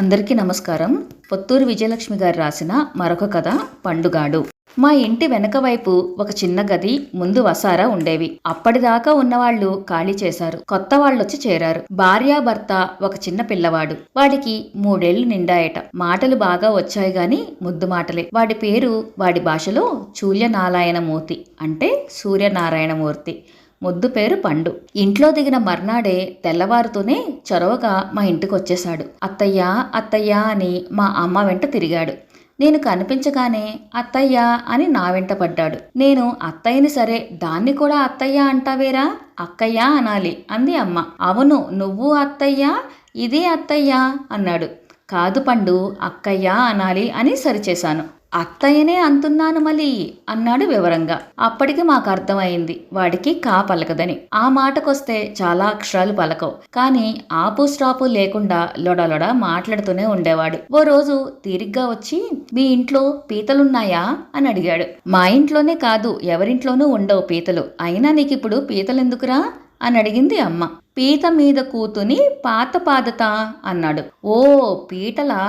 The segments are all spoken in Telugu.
అందరికీ నమస్కారం. పొత్తూరు విజయలక్ష్మి గారు రాసిన మరొక కథ పండుగాడు. మా ఇంటి వెనక వైపు ఒక చిన్న గది, ముందు వసారా ఉండేవి. అప్పటిదాకా ఉన్నవాళ్లు ఖాళీ చేశారు. కొత్త వాళ్ళొచ్చి చేరారు. భార్యాభర్త, ఒక చిన్న పిల్లవాడు. వాడికి 3 ఏళ్లు నిండాయట. మాటలు బాగా వచ్చాయి గాని ముద్దు మాటలే. వాడి పేరు వాడి భాషలో చూల్యనారాయణమూర్తి, అంటే సూర్యనారాయణమూర్తి. ముద్దు పేరు పండు. ఇంట్లో దిగిన మర్నాడే తెల్లవారుతూనే చొరవగా మా ఇంటికి వచ్చేశాడు. అత్తయ్యా అత్తయ్యా అని మా అమ్మ వెంట తిరిగాడు. నేను కనిపించగానే అత్తయ్యా అని నా వెంట పడ్డాడు. నేను అత్తయ్యని సరే, దాన్ని కూడా అత్తయ్య అంటావేరా, అక్కయ్యా అనాలి అంది అమ్మ. అవును, నువ్వు అత్తయ్యా, ఇదే అత్తయ్యా అన్నాడు. కాదు పండు, అక్కయ్యా అనాలి అని సరిచేశాను. అత్తయ్యనే అంటున్నాను మళ్ళీ అన్నాడు వివరంగా. అప్పటికి మాకు అర్థమైంది వాడికి కా పలకదని. ఆ మాటకొస్తే చాలా అక్షరాలు పలకవు, కానీ ఆపు స్టాపు లేకుండా లొడలొడ మాట్లాడుతూనే ఉండేవాడు. ఓ రోజు తీరిగ్గా వచ్చి, మీ ఇంట్లో పీతలున్నాయా అని అడిగాడు. మా ఇంట్లోనే కాదు, ఎవరింట్లోనూ ఉండవు పీతలు. అయినా నీకిప్పుడు పీతలెందుకురా అని అడిగింది అమ్మ. పీత మీద కూతుని పాత పాదత అన్నాడు. ఓ పీటలా,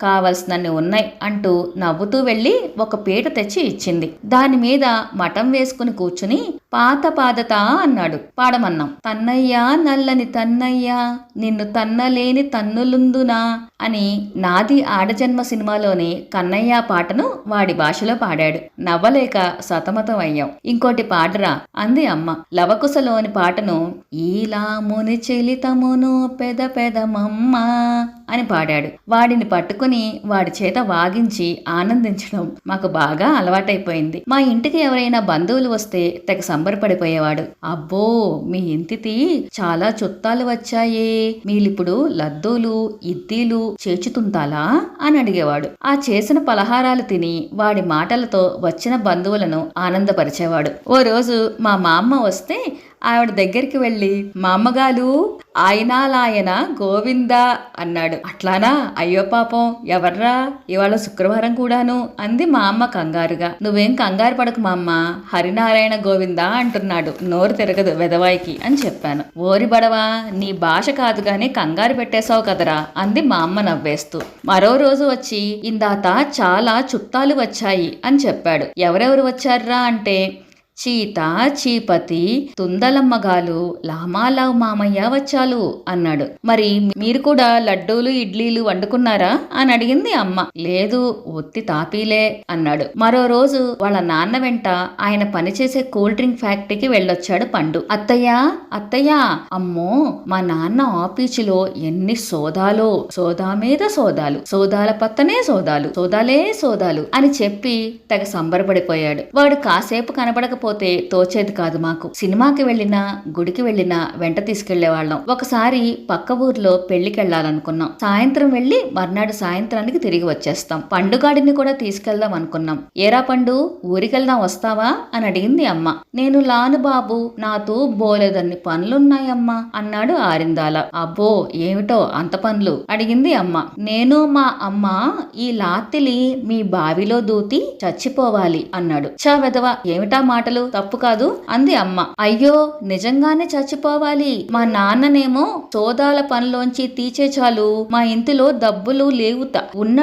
కావలసినన్ని ఉన్నాయి అంటూ నవ్వుతూ వెళ్ళి ఒక పీట తెచ్చి ఇచ్చింది. దాని మీద మఠం వేసుకుని కూర్చుని పాత పాదత అన్నాడు. పాడమన్నాం. తన్నయ్యా నల్లని తన్నయ్యా, నిన్ను తన్నలేని తన్నులుందునా అని నాది ఆడజన్మ సినిమాలోని కన్నయ్య పాటను వాడి భాషలో పాడాడు. నవ్వలేక సతమతం అయ్యాం. ఇంకోటి పాడరా అంది అమ్మ. లవకుశలోని పాటను ఈలా ముని చెలితమును పెద పెదమమ్మ అని పాడాడు. వాడిని పట్టుకుని వాడి చేత వాగించి ఆనందించడం మాకు బాగా అలవాటైపోయింది. మా ఇంటికి ఎవరైనా బంధువులు వస్తే తెగ సంబరపడిపోయేవాడు. అబ్బో, మీ ఇంటికి చాలా చుట్టాలు వచ్చాయే, మీలిప్పుడు లద్దూలు ఇద్దీలు చేచుతుంటాలా అని అడిగేవాడు. ఆ చేసిన పలహారాలు తిని వాడి మాటలతో వచ్చిన బంధువులను ఆనందపరిచేవాడు. ఓ రోజు మా మామ వస్తే ఆవిడ దగ్గరికి వెళ్ళి, మా అమ్మగారు ఆయనాలాయన గోవిందా అన్నాడు. అట్లానా, అయ్యో పాపం, ఎవర్రా, ఇవాళ శుక్రవారం కూడాను అంది మా అమ్మ కంగారుగా. నువ్వేం కంగారు పడకు మా అమ్మ, హరినారాయణ గోవిందా అంటున్నాడు, నోరు తిరగదు వెదవాయికి అని చెప్పాను. ఓరి బడవా, నీ భాష కాదు గాని కంగారు పెట్టేశావు కదరా అంది మా అమ్మ నవ్వేస్తూ. మరో రోజు వచ్చి, ఇందాత చాలా చుట్టాలు వచ్చాయి అని చెప్పాడు. ఎవరెవరు వచ్చారా అంటే, చీత, చీపతి, తుందలమ్మగాలు, లామాలావు మామయ్య వచ్చాలు అన్నాడు. మరి మీరు కూడా లడ్డూలు ఇడ్లీలు వండుకున్నారా అని అడిగింది అమ్మ. లేదు, ఒత్తి తాపీలే అన్నాడు. మరో రోజు వాళ్ళ నాన్న వెంట ఆయన పనిచేసే కూల్ డ్రింక్ ఫ్యాక్టరీకి వెళ్ళొచ్చాడు పండు. అత్తయ్యా అత్తయ్యా, అమ్మో మా నాన్న ఆఫీసులో ఎన్ని సోదాలో, సోదా మీద సోదాలు, సోదాల పత్తనే సోదాలు, సోదాలే సోదాలు అని చెప్పి తెగ సంబరపడిపోయాడు. వాడు కాసేపు కనబడకపోతే తోచేది కాదు మాకు. సినిమాకి వెళ్ళినా గుడికి వెళ్ళినా వెంట తీసుకెళ్లేవాళ్ళం. ఒకసారి పక్క ఊర్లో పెళ్లికెళ్లాలనుకున్నాం. సాయంత్రం వెళ్లి మర్నాడు సాయంత్రానికి తిరిగి వచ్చేస్తాం. పండుగాడిని కూడా తీసుకెళ్దాం అనుకున్నాం. ఏరా పండు, ఊరికెళ్దాం వస్తావా అని అడిగింది అమ్మ. నేను లాను బాబు, నాతో బోలేదన్ని పనులున్నాయమ్మా అన్నాడు ఆరిందాల. అబ్బో, ఏమిటో అంత పనులు అడిగింది అమ్మ. నేను మా అమ్మ ఈ లాత్తిలి మీ బావిలో దూతి చచ్చిపోవాలి అన్నాడు. చా వెదవా, ఏమిటా మాటలు, తప్పు కాదు అంది అమ్మ. అయ్యో, నిజంగానే చచ్చిపోవాలి. మా నాన్ననేమో సోదాల పనిలోంచి తీచే చాలు మా ఇంటిలో డబ్బులు లేవుత. ఉన్న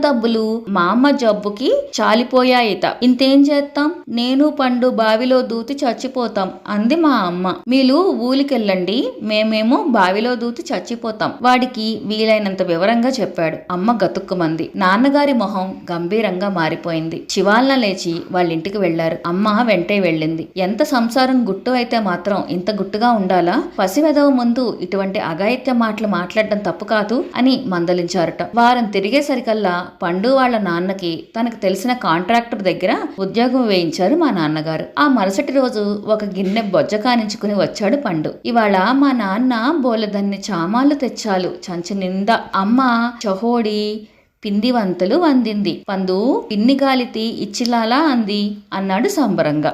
డబ్బులు మా అమ్మ జబ్బుకి చాలిపోయాయిత. ఇంతేం చేస్తాం, నేను పండు బావిలో దూతి చచ్చిపోతాం అంది మా అమ్మ. మీరు ఊలికెళ్ళండి, మేమేమో బావిలో దూతి చచ్చిపోతాం. వాడికి వీలైనంత వివరంగా చెప్పాడు. అమ్మ గతుక్కుమంది. నాన్నగారి మొహం గంభీరంగా మారిపోయింది. శివాలన లేచి వాళ్ళింటికి వెళ్లారు. అమ్మ వెంటే వెళ్ళింది. ఎంత సంసారం గుట్టు అయితే మాత్రం ఇంత గుట్టుగా ఉండాలా? పసివెదవ ముందు ఇటువంటి అఘాయిత్య మాటలు మాట్లాడడం తప్పు కాదు అని మందలించారట. వారం తిరిగేసరికల్లా పండు వాళ్ళ నాన్నకి తనకు తెలిసిన కాంట్రాక్టర్ దగ్గర ఉద్యోగం వేయించారు మా నాన్నగారు. ఆ మరుసటి రోజు ఒక గిన్నె బొజ్జ కానించుకుని వచ్చాడు పండు. ఇవాళ మా నాన్న బోలెదన్ని చామాలు తెచ్చాలు చంచి నిండా. అమ్మ చహోడి పిండివంతులు వందింది. పందు పిన్ని గాలితి ఇచ్చిలాలా అంది అన్నాడు సంబరంగా.